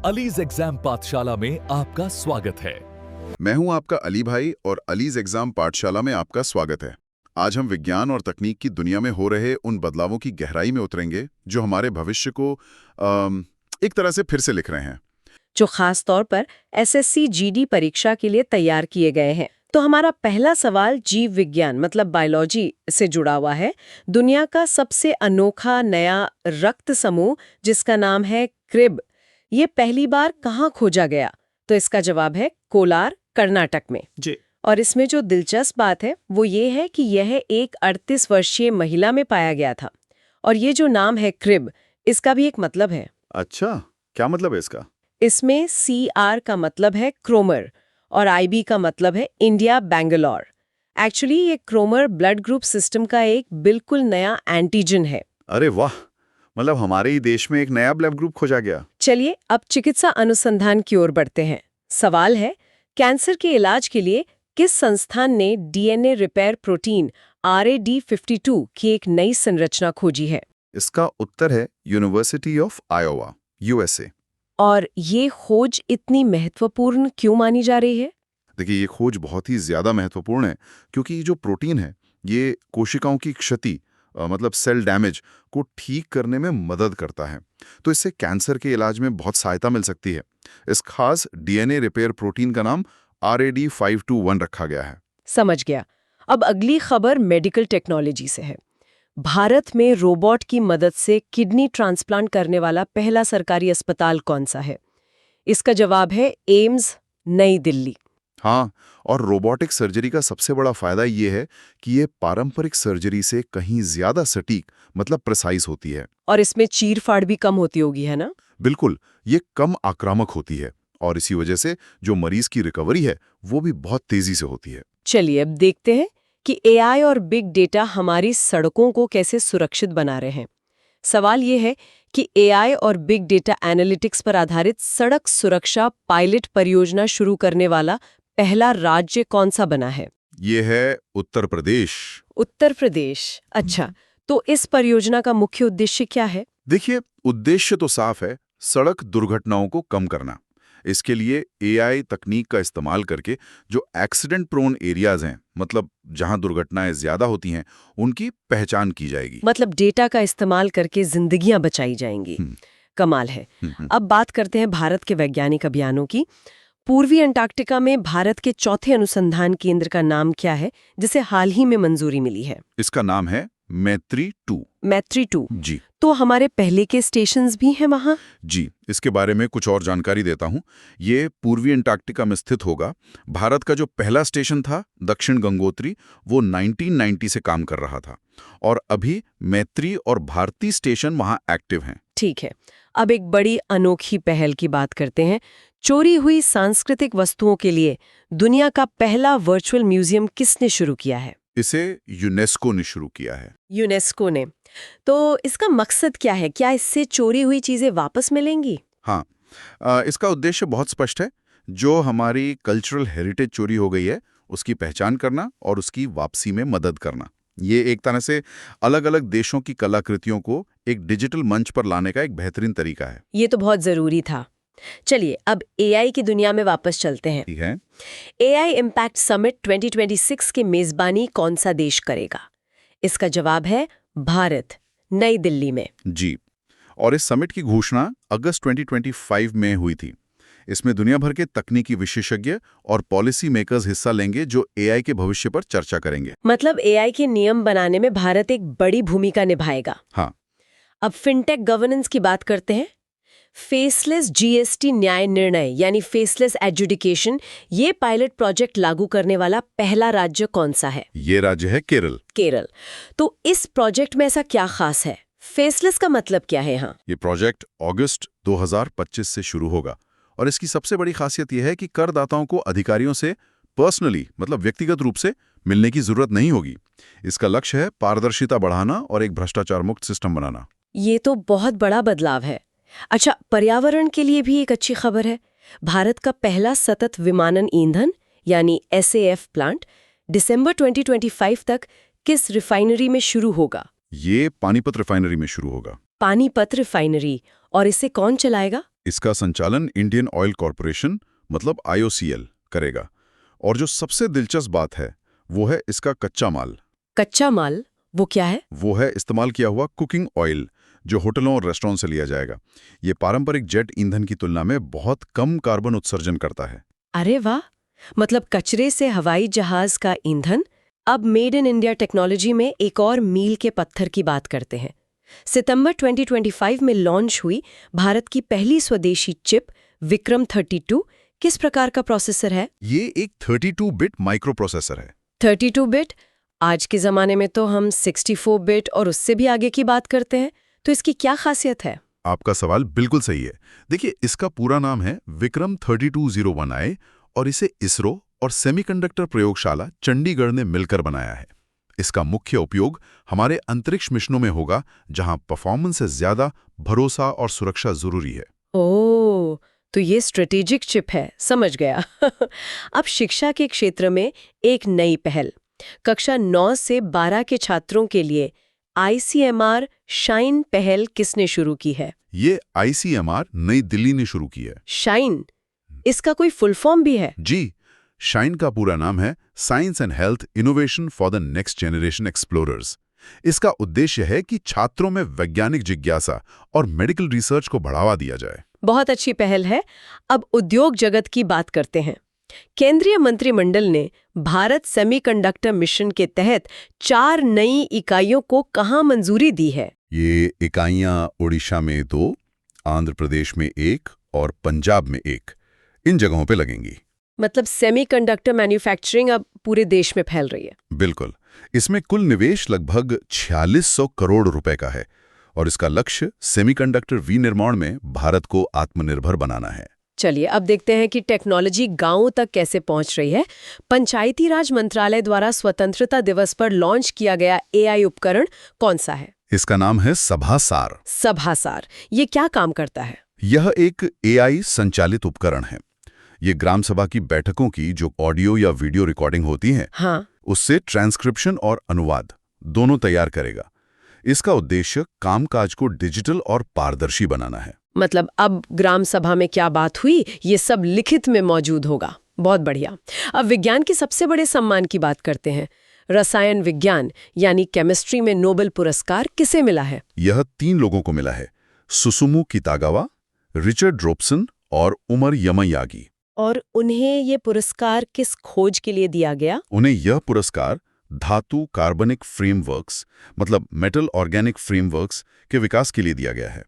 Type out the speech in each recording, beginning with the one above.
Allies exam पाठशाला में आपका स्वागत है। मैं हूं आपका अली भाई और अलीज एग्जाम पाठशाला में आपका स्वागत है। आज हम विज्ञान और तकनीक की दुनिया में हो रहे उन बदलावों की गहराई में उतरेंगे जो हमारे भविष्य को एक तरह से फिर से लिख रहे हैं, जो खास तौर पर एसएससी जीडी परीक्षा के लिए तैयार किए गए हैं। तो हमारा पहला सवाल जीव विज्ञान मतलब बायोलॉजी से जुड़ा हुआ है। दुनिया का सबसे अनोखा नया रक्त समूह जिसका नाम है क्रिब, ये पहली बार कहाँ खोजा गया? तो इसका जवाब है कोलार, कर्नाटक में जी। और इसमें जो दिलचस्प बात है वो ये है कि यह एक 38 वर्षीय महिला में पाया गया था। और ये जो नाम है क्रिब, इसका भी एक मतलब है। अच्छा, क्या मतलब है इसका? इसमें CR का मतलब है क्रोमर और IB का मतलब है इंडिया बैंगलोर। एक्चुअली ये क्रोमर ब्लड ग्रुप सिस्टम का एक बिल्कुल नया एंटीजन है। अरे वाह, मतलब हमारे ही देश में एक नया ब्लड ग्रुप खोजा गया। चलिए अब चिकित्सा अनुसंधान की ओर बढ़ते हैं। सवाल है, कैंसर के इलाज के लिए किस संस्थान ने DNA रिपेयर प्रोटीन RAD52 की एक नई संरचना खोजी है? इसका उत्तर है यूनिवर्सिटी ऑफ आयोवा, USA। और ये खोज इतनी महत्वपूर्ण क्यों मानी जा रही है? देखिए, ये खोज बहुत ही ज्यादा महत्वपूर्ण है क्योंकि ये जो प्रोटीन है ये कोशिकाओं की क्षति मतलब सेल डैमेज को ठीक करने में मदद करता है। तो इससे कैंसर के इलाज में बहुत सहायता मिल सकती है। इस खास DNA रिपेयर प्रोटीन का नाम RAD521 रखा गया है। समझ गया। अब अगली खबर मेडिकल टेक्नोलॉजी से है। भारत में रोबोट की मदद से किडनी ट्रांसप्लांट करने वाला पहला सरकारी अस्पताल कौन सा है? इसका जवाब है एम्स, नई दिल्ली। हाँ, और रोबोटिक सर्जरी का सबसे बड़ा फायदा ये है कि ये पारंपरिक सर्जरी से कहीं ज्यादा सटीक मतलब प्रिसाइज होती है। और इसमें चीर-फाड़ भी कम होती होगी, है ना? बिल्कुल, ये कम आक्रामक होती है और इसी वजह से जो मरीज की रिकवरी है वो भी बहुत तेजी से होती है। चलिए अब देखते हैं कि AI और बिग डेटा हमारी सड़कों को कैसे सुरक्षित बना रहे हैं। सवाल ये है कि AI और बिग डेटा एनालिटिक्स पर आधारित सड़क सुरक्षा पायलट परियोजना शुरू करने वाला पहला राज्य कौन सा बना है? ये है उत्तर प्रदेश। उत्तर प्रदेश। अच्छा, तो इस परियोजना का मुख्य उद्देश्य क्या है? देखिए, उद्देश्य तो साफ है, सड़क दुर्घटनाओं को कम करना। इसके लिए AI तकनीक का इस्तेमाल करके जो एक्सीडेंट प्रोन एरियाज हैं, मतलब जहां दुर्घटनाएं ज्यादा होती हैं, उनकी पहचान की जाएगी। मतलब डेटा का इस्तेमाल करके जिंदगियां बचाई जाएंगी। कमाल है। अब बात करते हैं भारत के वैज्ञानिक अभियानों की। पूर्वी अंटार्कटिका में भारत के चौथे अनुसंधान केंद्र का नाम क्या है जिसे हाल ही में मंजूरी मिली है? इसका नाम है मैत्री-2। मैत्री-2। जी तो हमारे पहले के स्टेशंस भी हैं वहाँ? जी, इसके बारे में कुछ और जानकारी देता हूँ। ये पूर्वी अंटार्कटिका में स्थित होगा। भारत का जो पहला स्टेशन था दक्षिण गंगोत्री, वो 1990 से काम कर रहा था और अभी मैत्री और भारती स्टेशन वहाँ एक्टिव हैं। ठीक है, अब एक बड़ी अनोखी पहल की बात करते हैं। चोरी हुई सांस्कृतिक वस्तुओं के लिए दुनिया का पहला वर्चुअल म्यूजियम किसने शुरू किया है? इसे यूनेस्को ने शुरू किया है। यूनेस्को ने। तो इसका मकसद क्या है? क्या इससे चोरी हुई चीजें वापस मिलेंगी? हाँ, इसका उद्देश्य बहुत स्पष्ट है। जो हमारी कल्चरल हेरिटेज चोरी हो गई है उसकी पहचान करना और उसकी वापसी में मदद करना। ये एक तरह से अलग अलग देशों की कलाकृतियों को एक डिजिटल मंच पर लाने का एक बेहतरीन तरीका है। ये तो बहुत जरूरी था। चलिए अब AI की दुनिया में वापस चलते हैं। ठीक है। AI इम्पैक्ट समिट 2026 की मेजबानी कौन सा देश करेगा? इसका जवाब है भारत, नई दिल्ली में। जी, और इस समिट की घोषणा अगस्त 2025 में हुई थी। इसमें दुनिया भर के तकनीकी विशेषज्ञ और पॉलिसी मेकर्स हिस्सा लेंगे जो AI के भविष्य पर चर्चा करेंगे। मतलब AI के नियम बनाने में भारत एक बड़ी भूमिका निभाएगा। हाँ। अब फिनटेक गवर्नेंस की बात करते हैं। फेसलेस GST न्याय निर्णय यानी फेसलेस एडजुडिकेशन, ये पायलट प्रोजेक्ट लागू करने वाला पहला राज्य कौन सा है? ये राज्य है केरल। केरल। तो इस प्रोजेक्ट में ऐसा क्या खास है? फेसलेस का मतलब क्या है यहाँ? ये प्रोजेक्ट अगस्त 2025 से शुरू होगा और इसकी सबसे बड़ी खासियत यह है कि करदाताओं को अधिकारियों से पर्सनली मतलब व्यक्तिगत रूप से मिलने की जरूरत नहीं होगी। इसका लक्ष्य है पारदर्शिता बढ़ाना और एक भ्रष्टाचार मुक्त सिस्टम बनाना। ये तो बहुत बड़ा बदलाव है। अच्छा, पर्यावरण के लिए भी एक अच्छी खबर है। भारत का पहला सतत विमानन ईंधन यानी SAF प्लांट दिसंबर 2025 तक किस रिफाइनरी में शुरू होगा? ये पानीपत रिफाइनरी में शुरू होगा। पानीपत रिफाइनरी। और इसे कौन चलाएगा? इसका संचालन इंडियन ऑयल कॉरपोरेशन मतलब IOCL करेगा। और जो सबसे दिलचस्प बात है वो है इसका कच्चा माल। कच्चा माल वो क्या है? वो है इस्तेमाल किया हुआ कुकिंग ऑयल, जो होटलों और रेस्टोरेंट से लिया जाएगा। ये पारंपरिक जेट ईंधन की तुलना में बहुत कम कार्बन उत्सर्जन करता है। अरे वाह, मतलब कचरे से हवाई जहाज का ईंधन। अब मेड इन इंडिया टेक्नोलॉजी में एक और मील के पत्थर की बात करते हैं। सितंबर 2025 में लॉन्च हुई भारत की पहली स्वदेशी चिप विक्रम 32 किस प्रकार का प्रोसेसर है? ये एक 32 बिट माइक्रो प्रोसेसर है। 32 बिट? आज के ज़माने में तो हम 64 बिट और उससे भी आगे की बात करते हैं, तो इसकी क्या खासियत है? आपका सवाल बिल्कुल सही है। देखिए, इसका पूरा नाम है विक्रम 3201I और इसे इसरो और सेमीकंडक्टर प्रयोगशाला चंडीगढ़ ने मिलकर बनाया है। इसका मुख्य उपयोग हमारे अंतरिक्ष मिशनों में होगा, जहां परफॉर्मेंस से ज्यादा भरोसा और सुरक्षा जरूरी है। ओह, तो ये स्ट्रेटेजिक चिप है, समझ गया। अब शिक्षा के क्षेत्र में एक नई पहल। कक्षा 9 से 12 के छात्रों के लिए ICMR शाइन पहल किसने शुरू की है? ये ICMR नई दिल्ली ने शुरू की है। शाइन, इसका कोई फुल फॉर्म भी है? जी, शाइन का पूरा नाम है science and health innovation for the next generation explorers. इसका उद्देश्य है कि छात्रों में वैज्ञानिक जिज्ञासा और मेडिकल रिसर्च को बढ़ावा दिया जाए। बहुत अच्छी पहल है। अब उद्योग जगत की बात करते हैं। केंद्रीय मंत्रिमंडल ने भारत सेमीकंडक्टर मिशन के तहत 4 नई इकाइयों को कहाँ मंजूरी दी है? ये इकाइयां उड़ीसा में 2, आंध्र प्रदेश में 1 और पंजाब में 1, इन जगहों पे लगेंगी। मतलब सेमीकंडक्टर मैन्युफैक्चरिंग अब पूरे देश में फैल रही है। बिल्कुल। इसमें कुल निवेश लगभग 4600 करोड़ रुपए का है और इसका लक्ष्य सेमीकंडक्टर विनिर्माण में भारत को आत्मनिर्भर बनाना है। चलिए अब देखते हैं कि टेक्नोलॉजी गांवों तक कैसे पहुंच रही है। पंचायती राज मंत्रालय द्वारा स्वतंत्रता दिवस पर लॉन्च किया गया AI उपकरण कौन सा है? इसका नाम है सभासार। सभासार, ये क्या काम करता है? यह एक AI संचालित उपकरण है। ये ग्राम सभा की बैठकों की जो ऑडियो या वीडियो रिकॉर्डिंग होती है, हाँ, उससे ट्रांसक्रिप्शन और अनुवाद दोनों तैयार करेगा। इसका उद्देश्य कामकाज को डिजिटल और पारदर्शी बनाना है। मतलब अब ग्राम सभा में क्या बात हुई ये सब लिखित में मौजूद होगा। बहुत बढ़िया। अब विज्ञान के सबसे बड़े सम्मान की बात करते हैं। रसायन विज्ञान यानी केमिस्ट्री में नोबेल पुरस्कार किसे मिला है? यह 3 लोगों को मिला है, सुसुमु कितागावा, रिचर्ड रोबसन और उमर यमयागी। और उन्हें ये पुरस्कार किस खोज के लिए दिया गया? उन्हें यह पुरस्कार धातु कार्बनिक फ्रेमवर्क्स मतलब मेटल ऑर्गेनिक फ्रेमवर्क्स के विकास के लिए दिया गया है।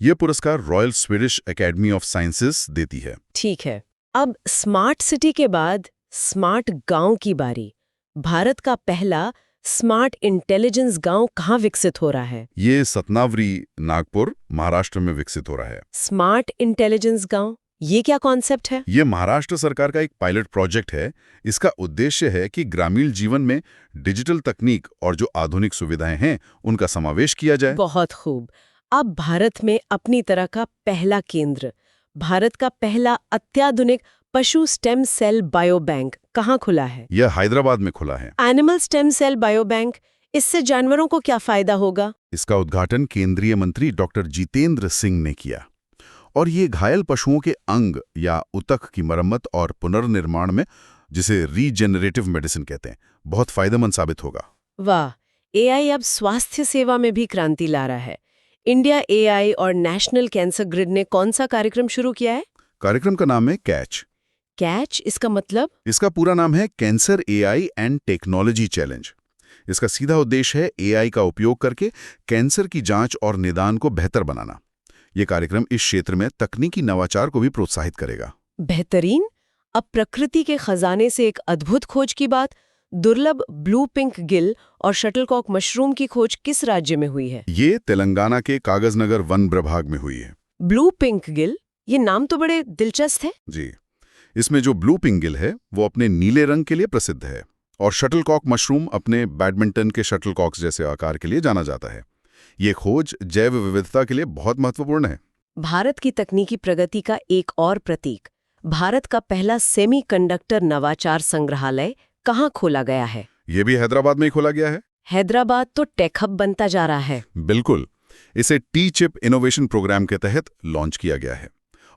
यह पुरस्कार royal Swedish academy of sciences देती है। ठीक है। अब स्मार्ट सिटी के बाद स्मार्ट गांव की बारी। भारत का पहला स्मार्ट इंटेलिजेंस गांव कहाँ विकसित हो रहा है? ये सतनावरी, नागपुर, महाराष्ट्र में विकसित हो रहा है। स्मार्ट इंटेलिजेंस गांव, ये क्या कॉन्सेप्ट है? ये महाराष्ट्र सरकार का एक पायलट प्रोजेक्ट है। इसका उद्देश्य है कि ग्रामीण जीवन में डिजिटल तकनीक और जो आधुनिक सुविधाएं हैं उनका समावेश किया जाए। बहुत खूब। अब भारत में अपनी तरह का पहला केंद्र, भारत का पहला अत्याधुनिक पशु स्टेम सेल बायो बैंक कहाँ खुला है? यह हैदराबाद में खुला है। Animal stem cell bio bank, इससे जानवरों को क्या फायदा होगा? इसका उद्घाटन केंद्रीय मंत्री डॉक्टर जितेंद्र सिंह ने किया और ये घायल पशुओं के अंग या ऊतक की मरम्मत और पुनर्निर्माण में, जिसे रीजेनरेटिव मेडिसिन कहते हैं, बहुत फायदेमंद साबित होगा। वाह, AI अब स्वास्थ्य सेवा में भी क्रांति ला रहा है। इंडिया AI और नेशनल कैंसर ग्रिड ने कौन सा कार्यक्रम शुरू किया है? कार्यक्रम का नाम है कैच। कैच, इसका मतलब? इसका पूरा नाम है cancer AI and technology challenge. इसका सीधा उद्देश्य है AI का उपयोग करके कैंसर की जांच और निदान को बेहतर बनाना। ये कार्यक्रम इस क्षेत्र में तकनीकी नवाचार को भी प्रोत्साहित करेगा। बेहतरीन। अब प्रकृति के खजाने से एक अद्भुत खोज की बात। दुर्लभ ब्लू पिंक गिल और शटलकॉक मशरूम की खोज किस राज्य में हुई है? ये तेलंगाना के कागजनगर वन प्रभाग में हुई है। ब्लू पिंक गिल, ये नाम तो बड़े दिलचस्प है। जी, इसमें जो ब्लू पिंक गिल है वो अपने नीले रंग के लिए प्रसिद्ध है और शटलकॉक मशरूम अपने बैडमिंटन के शटलकॉक्स जैसे आकार के लिए जाना जाता है। ये खोज जैव विविधता के लिए बहुत महत्वपूर्ण है। भारत की तकनीकी प्रगति का एक और प्रतीक, भारत का पहला सेमीकंडक्टर नवाचार संग्रहालय कहाँ खोला गया है? ये भी हैदराबाद में ही खोला गया है। हैदराबाद तो टेक हब बनता जा रहा है। बिल्कुल। इसे टी चिप इनोवेशन प्रोग्राम के तहत लॉन्च किया गया है।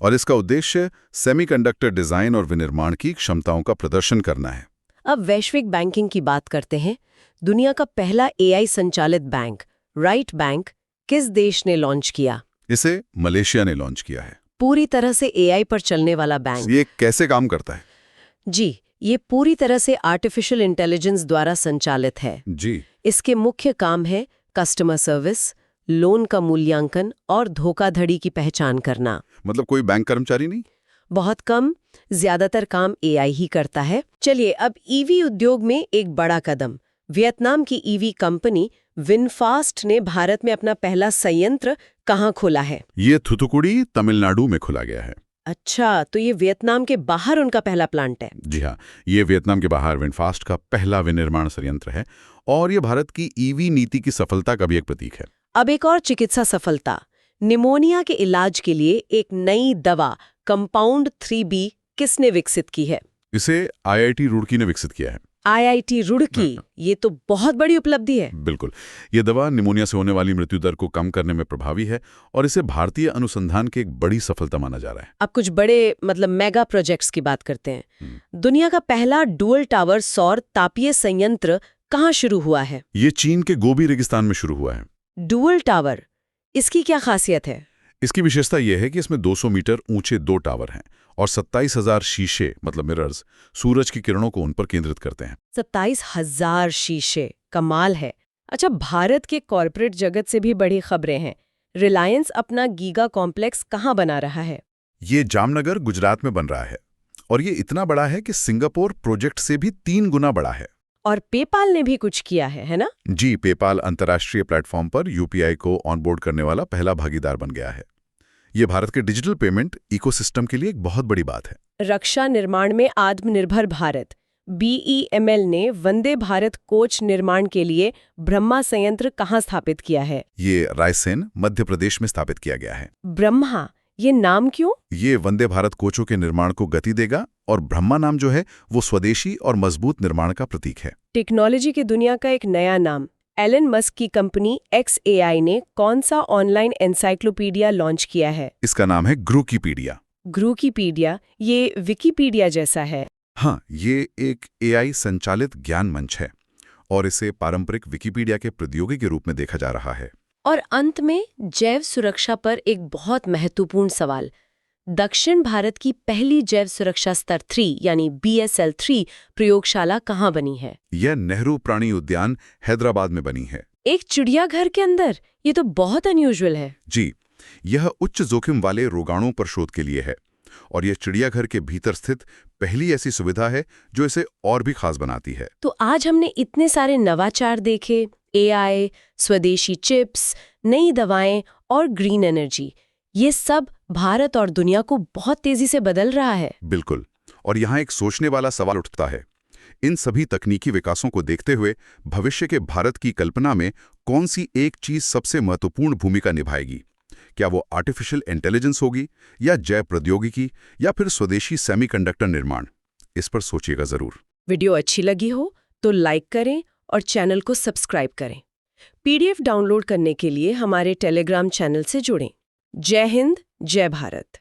और इसका उद्देश्य सेमीकंडक्टर डिजाइन और विनिर्माण की क्षमताओं का प्रदर्शन करना है। अब वैश्विक बैंकिंग की बात करते हैं। दुनिया का पहला एआई संचालित बैंक राइट बैंक किस देश ने लॉन्च किया? इसे मलेशिया ने लॉन्च किया है। पूरी तरह से एआई पर चलने वाला बैंक। ये कैसे काम करता है? जी, ये पूरी तरह से आर्टिफिशियल इंटेलिजेंस द्वारा संचालित है। जी, इसके मुख्य काम है कस्टमर सर्विस, लोन का मूल्यांकन और धोखाधड़ी की पहचान करना। मतलब कोई बैंक कर्मचारी नहीं? बहुत कम, ज्यादातर काम एआई ही करता है। चलिए अब ईवी उद्योग में एक बड़ा कदम। वियतनाम की ईवी कंपनी विनफास्ट ने भारत में अपना पहला संयंत्र कहाँ खोला है? ये थुथुकुडी तमिलनाडु में खुला गया है। अच्छा, तो ये वियतनाम के बाहर उनका पहला प्लांट है। जी हाँ, ये वियतनाम के बाहर विनफास्ट का पहला विनिर्माण संयंत्र है और ये भारत की ईवी नीति की सफलता का भी एक प्रतीक है। अब एक और चिकित्सा सफलता। निमोनिया के इलाज के लिए एक नई दवा कंपाउंड 3B किसने विकसित की है? इसे आईआईटी रुड़की ने विकसित किया है। आईआईटी रुड़की, ये तो बहुत बड़ी उपलब्धि है। बिल्कुल, ये दवा निमोनिया से होने वाली मृत्यु दर को कम करने में प्रभावी है और इसे भारतीय अनुसंधान की एक बड़ी सफलता माना जा रहा है। अब कुछ बड़े मेगा प्रोजेक्ट्स की बात करते हैं। दुनिया का पहला डुअल टावर सौर तापीय संयंत्र कहाँ शुरू हुआ है? ये चीन के गोबी रेगिस्तान में शुरू हुआ है। डुअल टावर, इसकी क्या खासियत है? इसकी विशेषता यह है कि इसमें 200 मीटर ऊंचे 2 टावर हैं और 27,000 शीशे मिरर्स सूरज की किरणों को उन पर केंद्रित करते हैं। 27,000 शीशे, कमाल है। अच्छा, भारत के कॉरपोरेट जगत से भी बड़ी खबरें हैं। रिलायंस अपना गीगा कॉम्प्लेक्स कहाँ बना रहा है? ये जामनगर गुजरात में बन रहा है और ये इतना बड़ा है कि सिंगापुर प्रोजेक्ट से भी 3 गुना बड़ा है। और पेपाल ने भी कुछ किया है ना? जी, पेपाल अंतर्राष्ट्रीय प्लेटफॉर्म पर यूपीआई को ऑनबोर्ड करने वाला पहला भागीदार बन गया है। ये भारत के डिजिटल पेमेंट इकोसिस्टम के लिए एक बहुत बड़ी बात है। रक्षा निर्माण में आत्मनिर्भर भारत BEML ने वंदे भारत कोच निर्माण के लिए ब्रह्मा संयंत्र कहाँ स्थापित किया है? ये रायसेन मध्य प्रदेश में स्थापित किया गया है। ब्रह्मा, ये नाम क्यों? ये वंदे भारत कोचों के निर्माण को गति देगा और ब्रह्मा नाम जो है वो स्वदेशी और मजबूत निर्माण का प्रतीक है। टेक्नोलॉजी की दुनिया का एक नया नाम। एलन मस्क की कंपनी XAI ने कौन सा ऑनलाइन एनसाइक्लोपीडिया लॉन्च किया है? इसका नाम है ग्रुकीपीडिया। ग्रुकीपीडिया, ये विकिपीडिया जैसा है। हाँ, ये एक AI संचालित ज्ञान मंच है और इसे पारंपरिक विकिपीडिया के प्रतियोगी के रूप में देखा जा रहा है। और अंत में जैव सुरक्षा पर एक बहुत महत्वपूर्ण सवाल। दक्षिण भारत की पहली जैव सुरक्षा स्तर 3 यानी BSL-3 प्रयोगशाला कहाँ बनी है? यह नेहरू प्राणी उद्यान हैदराबाद में बनी है। एक चिड़ियाघर के अंदर? ये तो बहुत अनयूजुअल है। जी, यह उच्च जोखिम वाले रोगाणुओं पर शोध के लिए है और यह चिड़ियाघर के भीतर स्थित पहली ऐसी सुविधा है जो इसे और भी खास बनाती है। तो आज हमने इतने सारे नवाचार देखे, AI, स्वदेशी चिप्स, नई दवाएं और ग्रीन एनर्जी। ये सब भारत और दुनिया को बहुत तेजी से बदल रहा है। बिल्कुल, और यहाँ एक सोचने वाला सवाल उठता है। इन सभी तकनीकी विकासों को देखते हुए भविष्य के भारत की कल्पना में कौन सी एक चीज सबसे महत्वपूर्ण भूमिका निभाएगी? क्या वो आर्टिफिशियल इंटेलिजेंस होगी या जैव प्रौद्योगिकी या फिर स्वदेशी सेमीकंडक्टर निर्माण? इस पर सोचिएगा जरूर। वीडियो अच्छी लगी हो तो लाइक करें और चैनल को सब्सक्राइब करें। PDF डाउनलोड करने के लिए हमारे टेलीग्राम चैनल से जुड़ें। जय हिंद, जय भारत।